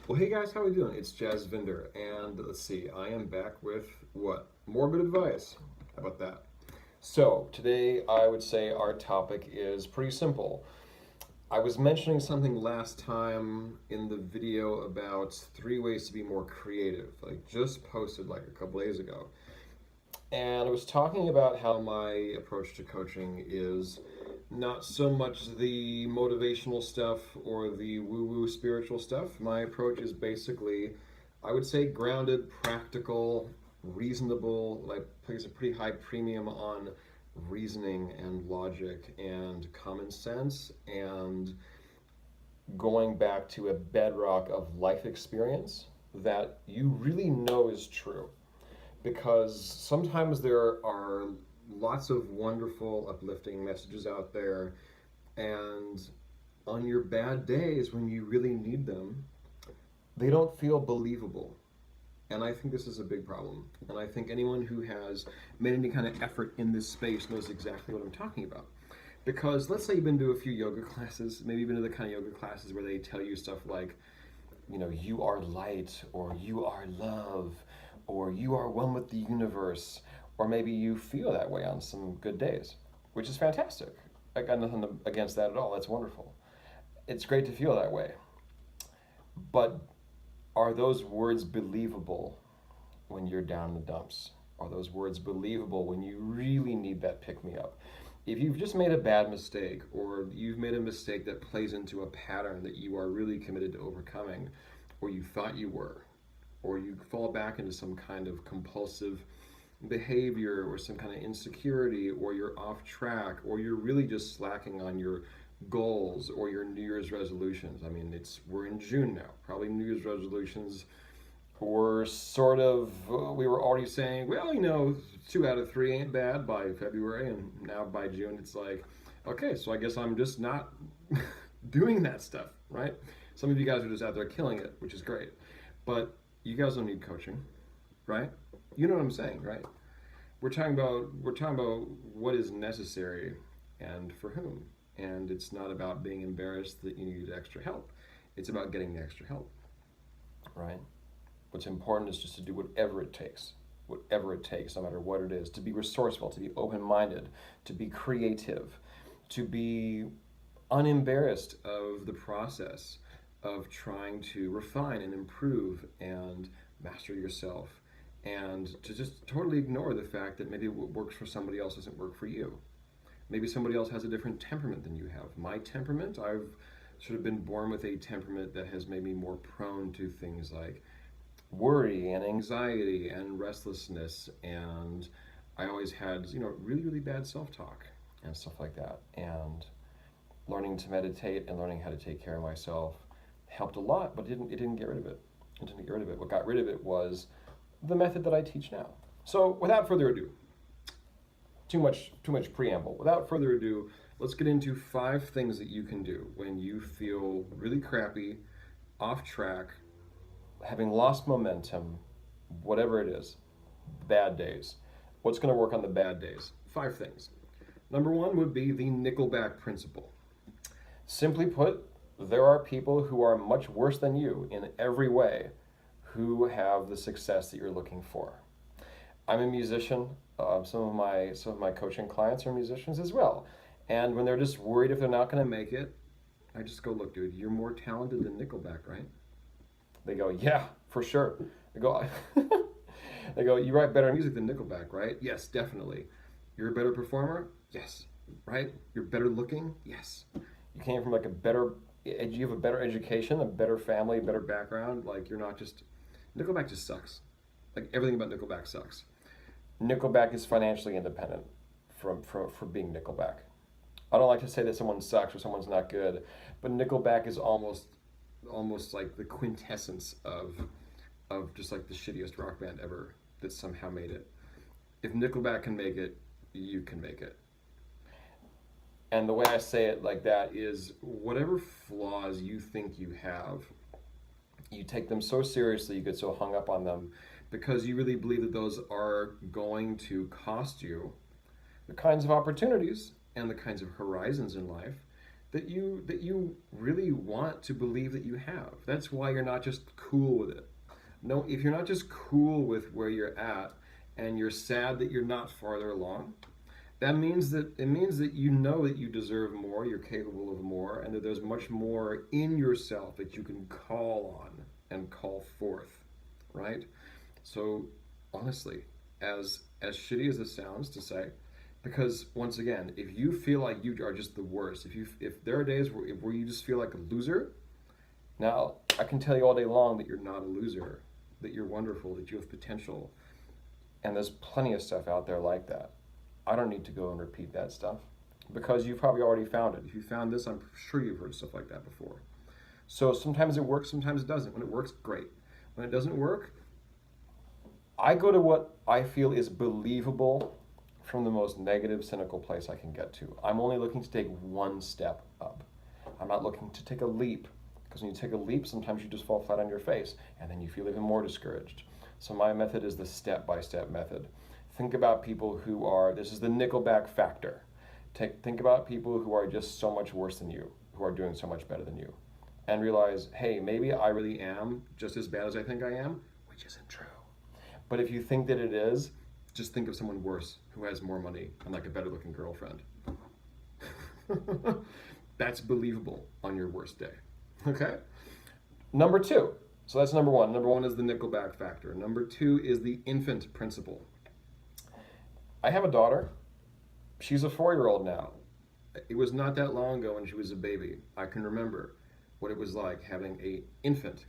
Well, hey guys, how we doing? It's Jazz Vinder, and let's see, I am back with what? Morbid advice. How about that? So, today I would say our topic is pretty simple. I was mentioning something last time in the video about 3 ways to be more creative. I just posted like a couple days ago. And I was talking about how my approach to coaching is not so much the motivational stuff or the woo woo spiritual stuff. My approach is basically, I would say, grounded, practical, reasonable, like, place a pretty high premium on reasoning and logic and common sense and going back to a bedrock of life experience that you really know is true, because sometimes there are lots of wonderful, uplifting messages out there, and on your bad days when you really need them, they don't feel believable. And I think this is a big problem. And I think anyone who has made any kind of effort in this space knows exactly what I'm talking about. Because let's say you've been to a few yoga classes, maybe you've been to the kind of yoga classes where they tell you stuff like, you are light, or you are love, or you are one with the universe, or maybe you feel that way on some good days, which is fantastic. I got nothing against that at all. That's wonderful. It's great to feel that way. But are those words believable when you're down in the dumps? Are those words believable when you really need that pick me up? If you've just made a bad mistake, or you've made a mistake that plays into a pattern that you are really committed to overcoming, or you thought you were, or you fall back into some kind of compulsive behavior or some kind of insecurity, or you're off track, or you're really just slacking on your goals or your New Year's resolutions. I mean, we're in June now. Probably New Year's resolutions were sort of, we were already saying, well, 2 out of 3 ain't bad by February, and now by June it's like, okay, so I guess I'm just not doing that stuff, right? Some of you guys are just out there killing it, which is great, but you guys don't need coaching, right? You know what I'm saying, right? We're talking about what is necessary and for whom, and it's not about being embarrassed that you need extra help. It's about getting the extra help, right? What's important is just to do whatever it takes, no matter what it is, to be resourceful, to be open minded, to be creative, to be unembarrassed of the process of trying to refine and improve and master yourself, and to just totally ignore the fact that maybe what works for somebody else doesn't work for you. Maybe somebody else has a different temperament than you have. My temperament, I've sort of been born with a temperament that has made me more prone to things like worry and anxiety and restlessness, and I always had really really bad self-talk and stuff like that. And learning to meditate and learning how to take care of myself helped a lot, but it didn't get rid of it. It didn't get rid of it. What got rid of it was the method that I teach now. So without further ado, too much preamble. Without further ado, let's get into 5 things that you can do when you feel really crappy, off track, having lost momentum, whatever it is, bad days. What's going to work on the bad days? 5 things. Number 1 would be the Nickelback principle. Simply put, there are people who are much worse than you in every way who have the success that you're looking for. I'm a musician. Some of my coaching clients are musicians as well. And when they're just worried if they're not going to make it, I just go, look, dude, you're more talented than Nickelback, right? They go, yeah, for sure. I go, they go, you write better music than Nickelback, right? Yes, definitely. You're a better performer? Yes. Right? You're better looking? Yes. You came from like you have a better education, a better family, a better background. Like you're not just, Nickelback just sucks. Like everything about Nickelback sucks. Nickelback is financially independent from being Nickelback. I don't like to say that someone sucks or someone's not good, but Nickelback is almost like the quintessence of just like the shittiest rock band ever that somehow made it. If Nickelback can make it, you can make it. And the way I say it like that is whatever flaws you think you have, you take them so seriously, you get so hung up on them because you really believe that those are going to cost you the kinds of opportunities and the kinds of horizons in life that you really want to believe that you have. That's why you're not just cool with it. No, if you're not just cool with where you're at and you're sad that you're not farther along, that means that it means that you know that you deserve more, you're capable of more, and that there's much more in yourself that you can call on and call forth, right? So honestly, as shitty as this sounds to say, because once again, if you feel like you are just the worst, if there are days where you just feel like a loser, now I can tell you all day long that you're not a loser, that you're wonderful, that you have potential, and there's plenty of stuff out there like that. I don't need to go and repeat that stuff because you've probably already found it. If you found this, I'm sure you've heard stuff like that before. So sometimes it works, sometimes it doesn't. When it works, great. When it doesn't work, I go to what I feel is believable from the most negative, cynical place I can get to. I'm only looking to take one step up. I'm not looking to take a leap, because when you take a leap, sometimes you just fall flat on your face, and then you feel even more discouraged. So my method is the step-by-step method. Think about people who are, this is the Nickelback factor. Think about people who are just so much worse than you, who are doing so much better than you, and realize, hey, maybe I really am just as bad as I think I am, which isn't true. But if you think that it is, just think of someone worse who has more money and like a better looking girlfriend. That's believable on your worst day. Okay? Number two. So that's number one. Number one is the Nickelback factor. Number two is the infant principle. I have a daughter. She's a 4-year-old now. It was not that long ago when she was a baby. I can remember what it was like having an infant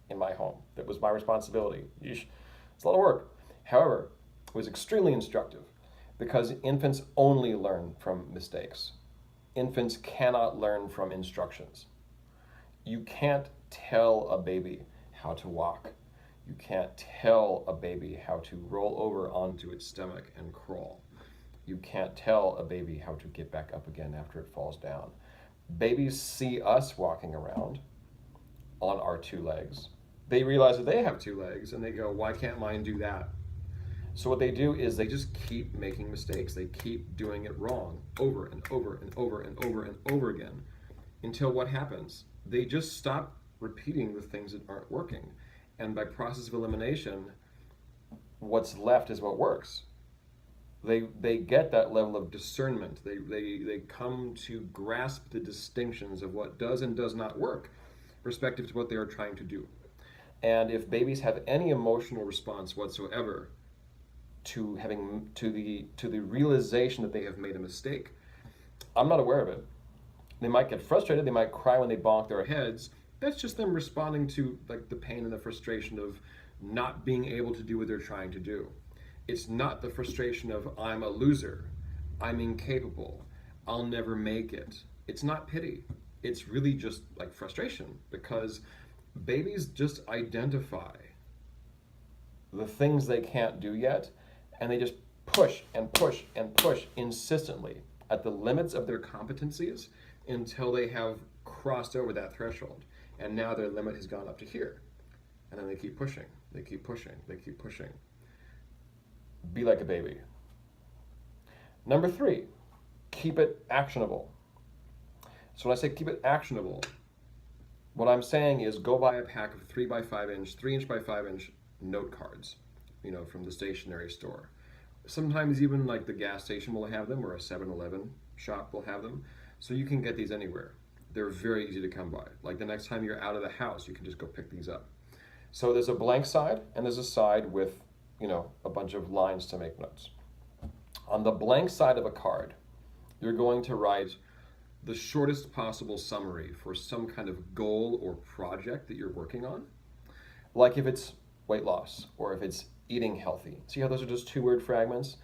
in my home. That was my responsibility. Yeesh. It's a lot of work. However, it was extremely instructive because infants only learn from mistakes. Infants cannot learn from instructions. You can't tell a baby how to walk. You can't tell a baby how to roll over onto its stomach and crawl. You can't tell a baby how to get back up again after it falls down. Babies see us walking around on our 2 legs. They realize that they have 2 legs and they go, why can't mine do that? So what they do is they just keep making mistakes. They keep doing it wrong over and over and over and over and over again until what happens? They just stop repeating the things that aren't working. And by process of elimination, what's left is what works. They get that level of discernment. They come to grasp the distinctions of what does and does not work, respective to what they are trying to do. And if babies have any emotional response whatsoever to the realization that they have made a mistake, I'm not aware of it. They might get frustrated, they might cry when they bonk their heads. That's just them responding to like the pain and the frustration of not being able to do what they're trying to do. It's not the frustration of I'm a loser, I'm incapable, I'll never make it. It's not pity. It's really just like frustration because babies just identify the things they can't do yet and they just push and push and push insistently at the limits of their competencies until they have crossed over that threshold. And now their limit has gone up to here. And then they keep pushing, they keep pushing, they keep pushing. Be like a baby. Number 3, keep it actionable. So when I say keep it actionable, what I'm saying is go buy a pack of 3 by 5 inch, 3 inch by 5 inch note cards, from the stationery store. Sometimes even like the gas station will have them or a 7-Eleven shop will have them. So you can get these anywhere. They're very easy to come by. Like the next time you're out of the house, you can just go pick these up. So there's a blank side and there's a side with, a bunch of lines to make notes. On the blank side of a card, you're going to write the shortest possible summary for some kind of goal or project that you're working on. Like if it's weight loss or if it's eating healthy. See how those are just 2-word fragments?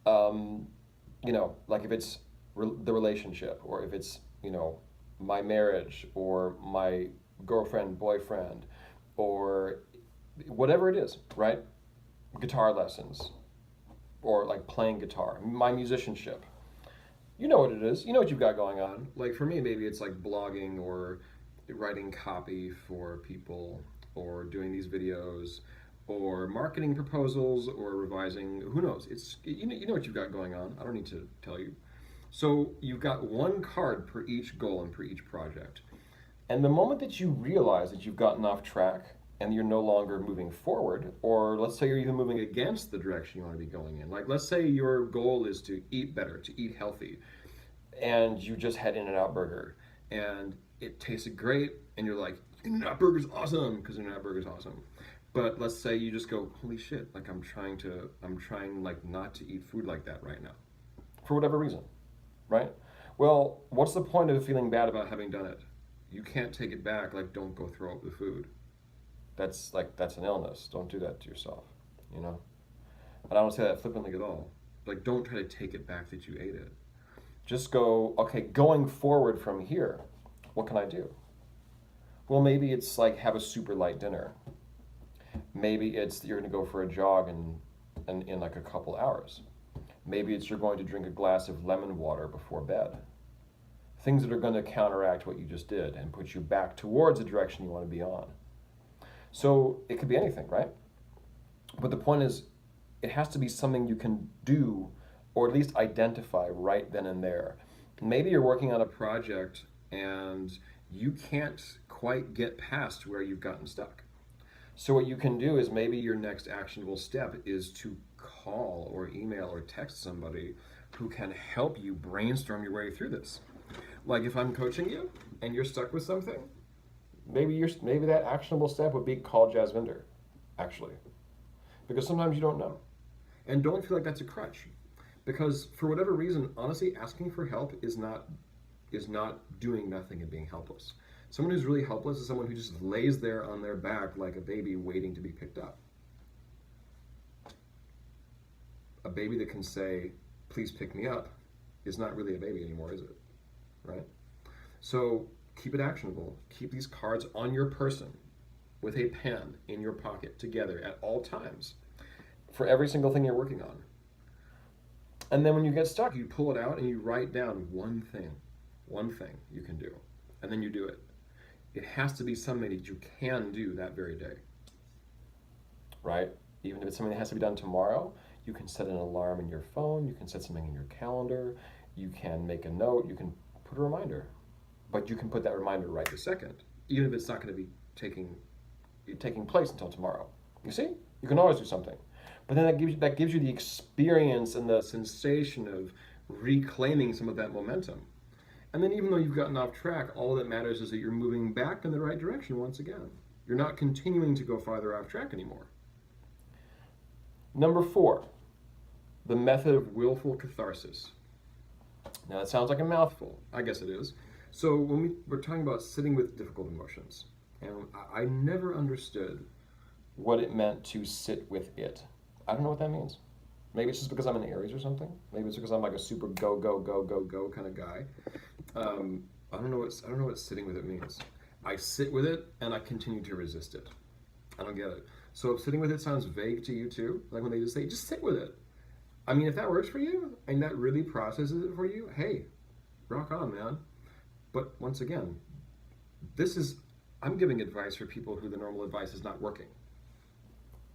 Like if it's the relationship or if it's, my marriage or my girlfriend, boyfriend, or whatever it is, right? Guitar lessons or like playing guitar, my musicianship. You know what it is. You know what you've got going on. Like for me, maybe it's like blogging or writing copy for people or doing these videos or marketing proposals or revising. Who knows? It's you know what you've got going on. I don't need to tell you. So you've got one card per each goal and per each project. And the moment that you realize that you've gotten off track and you're no longer moving forward, or let's say you're even moving against the direction you want to be going in, like let's say your goal is to eat better, to eat healthy, and you just had In-N-Out Burger and it tasted great, and you're like, In-N-Out Burger's awesome, because In-N-Out Burger's awesome. But let's say you just go, holy shit, like I'm trying like not to eat food like that right now, for whatever reason, right? Well, what's the point of feeling bad about having done it? You can't take it back. Like, don't go throw up the food. That's an illness. Don't do that to yourself, you know. And I don't say that flippantly at all. Like, don't try to take it back that you ate it. Just go, okay, going forward from here, what can I do? Well, maybe it's like have a super light dinner. Maybe it's that you're going to go for a jog in like a couple hours. Maybe it's you're going to drink a glass of lemon water before bed. Things that are going to counteract what you just did and put you back towards the direction you want to be on. So it could be anything, right? But the point is, it has to be something you can do or at least identify right then and there. Maybe you're working on a project and you can't quite get past where you've gotten stuck. So what you can do is maybe your next actionable step is to call or email or text somebody who can help you brainstorm your way through this. Like if I'm coaching you and you're stuck with something, maybe that actionable step would be call Jasvinder, actually. Because sometimes you don't know. And don't feel like that's a crutch. Because for whatever reason, honestly, asking for help is not doing nothing and being helpless. Someone who's really helpless is someone who just lays there on their back like a baby waiting to be picked up. A baby that can say, please pick me up, is not really a baby anymore, is it? Right? So keep it actionable. Keep these cards on your person with a pen in your pocket together at all times for every single thing you're working on. And then when you get stuck, you pull it out and you write down one thing you can do. And then you do it. It has to be something that you can do that very day. Right? Even if it's something that has to be done tomorrow, you can set an alarm in your phone, you can set something in your calendar, you can make a note, you can put a reminder. But you can put that reminder right this second, even if it's not going to be taking place until tomorrow. You see? You can always do something. But then that gives you the experience and the sensation of reclaiming some of that momentum. And then even though you've gotten off track, all that matters is that you're moving back in the right direction once again. You're not continuing to go farther off track anymore. Number 4, the method of willful catharsis. Now that sounds like a mouthful. I guess it is. So when we're talking about sitting with difficult emotions, and I never understood what it meant to sit with it. I don't know what that means. Maybe it's just because I'm an Aries or something. Maybe it's because I'm like a super go kind of guy. I don't know what sitting with it means. I sit with it and I continue to resist it. I don't get it. So if sitting with it sounds vague to you too, like when they just say, just sit with it. I mean, if that works for you and that really processes it for you, hey, rock on, man. But once again, I'm giving advice for people who the normal advice is not working.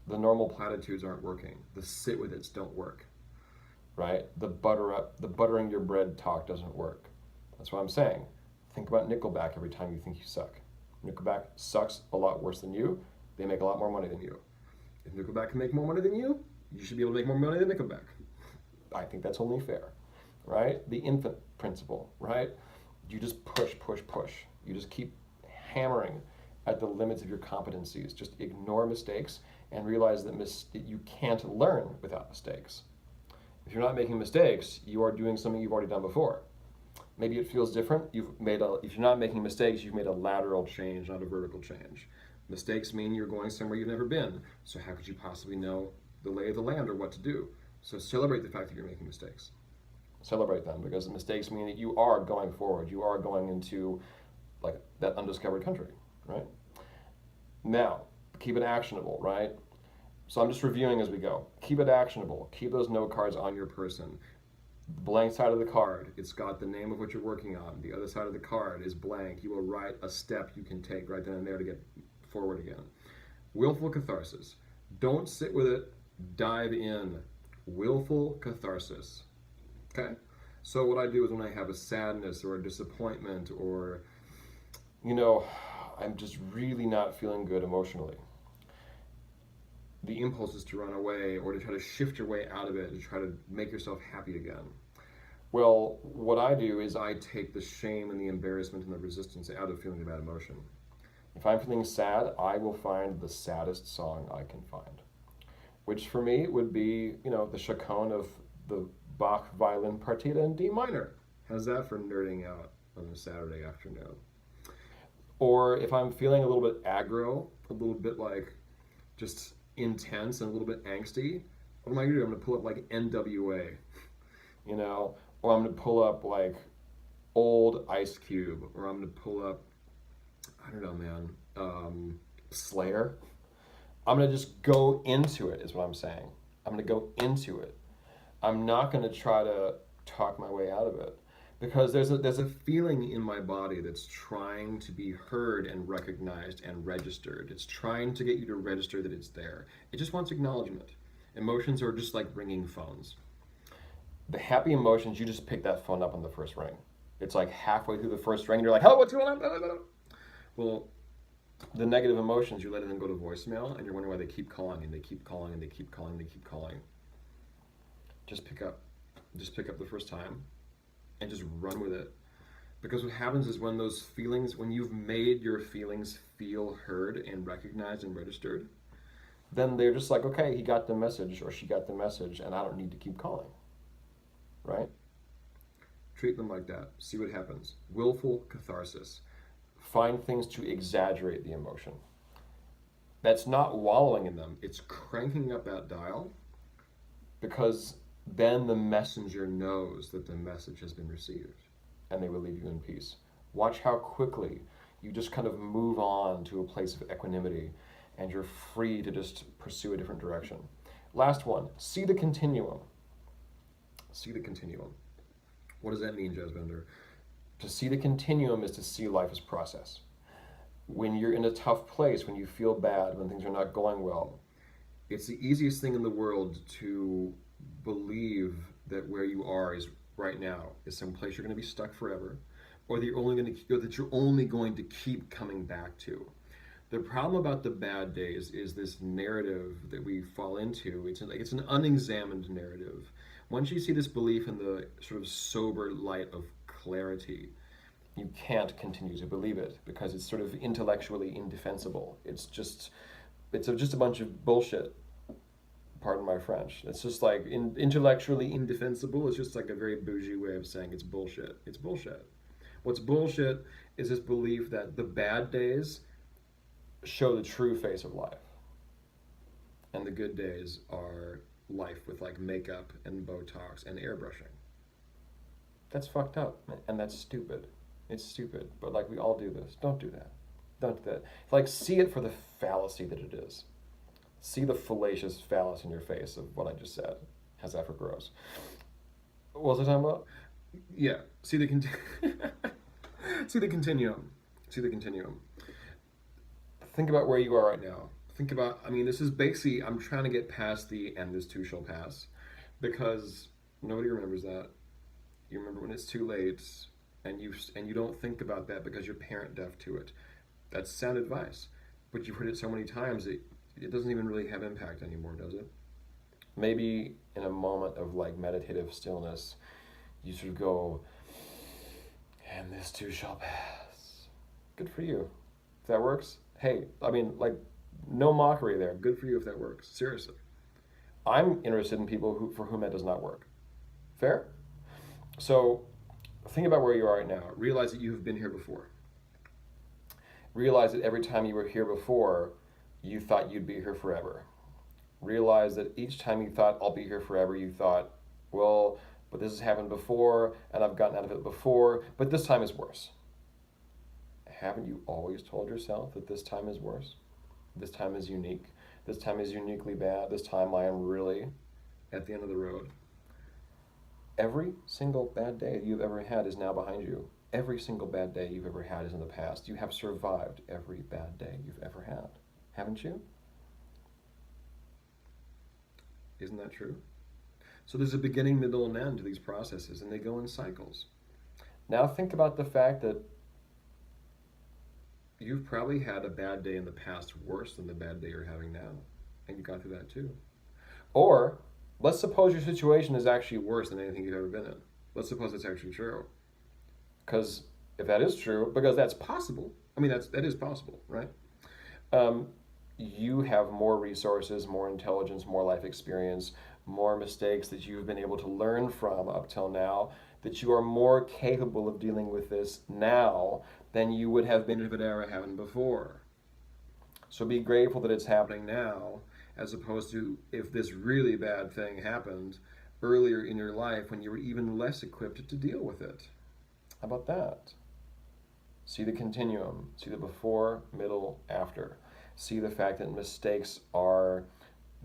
The normal platitudes aren't working. The sit with it's don't work, right? The buttering your bread talk doesn't work. That's what I'm saying. Think about Nickelback every time you think you suck. Nickelback sucks a lot worse than you. They make a lot more money than you. If Nickelback can make more money than you should be able to make more money than Nickelback. I think that's only fair, right? The infant principle, right? You just push. You just keep hammering at the limits of your competencies. Just ignore mistakes and realize that you can't learn without mistakes. If you're not making mistakes, you are doing something you've already done before. Maybe it feels different. If you're not making mistakes, you've made a lateral change, not a vertical change. Mistakes mean you're going somewhere you've never been. So how could you possibly know the lay of the land or what to do? So celebrate the fact that you're making mistakes. Celebrate them, because the mistakes mean that you are going forward. You are going into like that undiscovered country, right? Now, keep it actionable, right? So I'm just reviewing as we go. Keep it actionable. Keep those note cards on your person. The blank side of the card, it's got the name of what you're working on. The other side of the card is blank. You will write a step you can take right then and there to get forward again. Willful catharsis. Don't sit with it. Dive in. Willful catharsis. Okay? So what I do is when I have a sadness or a disappointment or, you know, I'm just really not feeling good emotionally, the impulse is to run away or to try to shift your way out of it, to try to make yourself happy again. Well, what I do is I take the shame and the embarrassment and the resistance out of feeling a bad emotion. If I'm feeling sad, I will find the saddest song I can find, which for me would be, the chaconne of the Bach violin partita in D minor. How's that for nerding out on a Saturday afternoon? Or if I'm feeling a little bit aggro, a little bit like just intense and a little bit angsty, what am I gonna do? I'm gonna pull up like NWA, or I'm gonna pull up like old Ice Cube, or I'm gonna pull up, I don't know, man, Slayer. I'm gonna just go into it, is what I'm saying. I'm gonna go into it. I'm not gonna try to talk my way out of it, because there's a feeling in my body that's trying to be heard and recognized and registered. It's trying to get you to register that it's there. It just wants acknowledgement. Emotions are just like ringing phones. The happy emotions, you just pick that phone up on the first ring. It's like halfway through the first ring, and you're like, hello, what's going on? Well, the negative emotions, you're letting them go to voicemail, and you're wondering why they keep calling, and they keep calling, and they keep calling, and they keep calling. Just pick up the first time, and just run with it. Because what happens is when those feelings, when you've made your feelings feel heard and recognized and registered, then they're just like, okay, he got the message or she got the message, and I don't need to keep calling, right? Treat them like that. See what happens. Willful catharsis. Find things to exaggerate the emotion. That's not wallowing in them. It's cranking up that dial, because then the messenger knows that the message has been received, and they will leave you in peace. Watch how quickly you just kind of move on to a place of equanimity, and you're free to just pursue a different direction. Last one, see the continuum. See the continuum. What does that mean, Jazz Bender? To see the continuum is to see life as process. When you're in a tough place, when you feel bad, when things are not going well, it's the easiest thing in the world to believe that where you are is right now is some place you're going to be stuck forever, or that you're only going to keep coming back to. The problem about the bad days is this narrative that we fall into. It's an unexamined narrative. Once you see this belief in the sort of sober light of clarity, you can't continue to believe it, because it's sort of intellectually indefensible. It's just a bunch of bullshit. Pardon my French. It's just like intellectually indefensible is just like a very bougie way of saying it's bullshit. It's bullshit. What's bullshit is this belief that the bad days show the true face of life, and the good days are life with like makeup and Botox and airbrushing. That's fucked up, and that's stupid. It's stupid, but like we all do this. Don't do that. Don't do that. Like, see it for the fallacy that it is. See the fallacious phallus in your face of what I just said. How's that for gross? What was I talking about? Yeah. See the see the continuum. See the continuum. Think about where you are right now. Think about, this is basically, I'm trying to get past the "and this too shall pass," because nobody remembers that. You remember when it's too late, and you don't think about that because you're parent deaf to it. That's sound advice, but you've heard it so many times that it doesn't even really have impact anymore, does it? Maybe in a moment of like meditative stillness, you sort of go, "and this too shall pass." Good for you. If that works, hey, no mockery there. Good for you if that works. Seriously. I'm interested in people for whom that does not work. Fair? So think about where you are right now. Realize that you have been here before. Realize that every time you were here before, you thought you'd be here forever. Realize that each time you thought, I'll be here forever, you thought, well, but this has happened before, and I've gotten out of it before, but this time is worse. Haven't you always told yourself that this time is worse? This time is unique. This time is uniquely bad. This time I am really at the end of the road. Every single bad day you've ever had is now behind you. Every single bad day you've ever had is in the past. You have survived every bad day you've ever had. Haven't you? Isn't that true? So there's a beginning, middle, and end to these processes, and they go in cycles. Now think about the fact that you've probably had a bad day in the past worse than the bad day you're having now, and you got through that too. Or let's suppose your situation is actually worse than anything you've ever been in. Let's suppose that's actually true. Because if that is true, because that's possible, I mean, that is possible, right? You have more resources, more intelligence, more life experience, more mistakes that you've been able to learn from up till now, that you are more capable of dealing with this now than you would have been if it ever happened before. So be grateful that it's happening now, as opposed to if this really bad thing happened earlier in your life when you were even less equipped to deal with it. How about that? See the continuum, see the before, middle, after. See the fact that mistakes are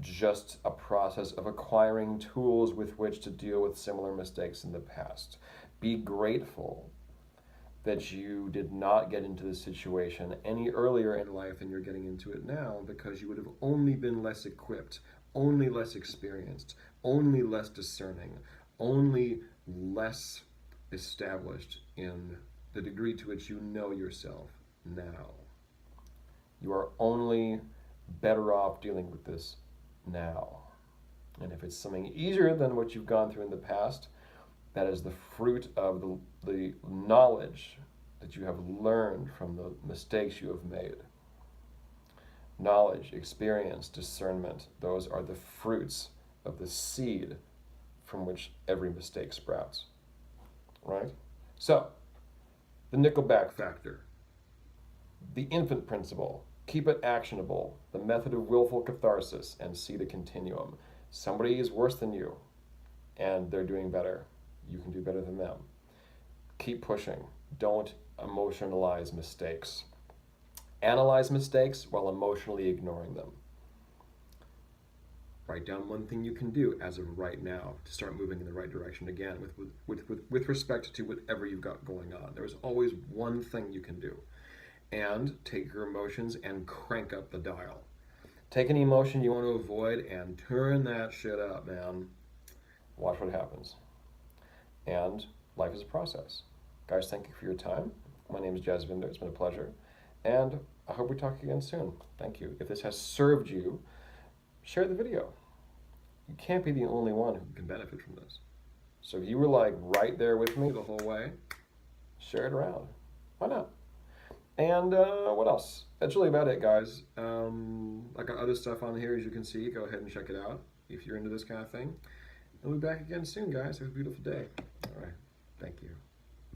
just a process of acquiring tools with which to deal with similar mistakes in the past. Be grateful that you did not get into this situation any earlier in life than you're getting into it now, because you would have only been less equipped, only less experienced, only less discerning, only less established in the degree to which you know yourself now. You are only better off dealing with this now. And if it's something easier than what you've gone through in the past, that is the fruit of the knowledge that you have learned from the mistakes you have made. Knowledge, experience, discernment, those are the fruits of the seed from which every mistake sprouts. Right? So, the Nickelback factor, the infant principle, keep it actionable, the method of willful catharsis, and see the continuum. Somebody is worse than you, and they're doing better. You can do better than them. Keep pushing. Don't emotionalize mistakes. Analyze mistakes while emotionally ignoring them. Write down one thing you can do as of right now to start moving in the right direction again with respect to whatever you've got going on. There's always one thing you can do. And take your emotions and crank up the dial. Take an emotion you want to avoid and turn that shit up, man. Watch what happens. And life is a process. Guys, thank you for your time. My name is Jaz Vinder. It's been a pleasure. And I hope we talk again soon. Thank you. If this has served you, share the video. You can't be the only one who can benefit from this. So if you were like right there with me the whole way, share it around. Why not? And what else? That's really about it, guys. I got other stuff on here, as you can see. Go ahead and check it out if you're into this kind of thing. And we'll be back again soon, guys. Have a beautiful day. All right. Thank you.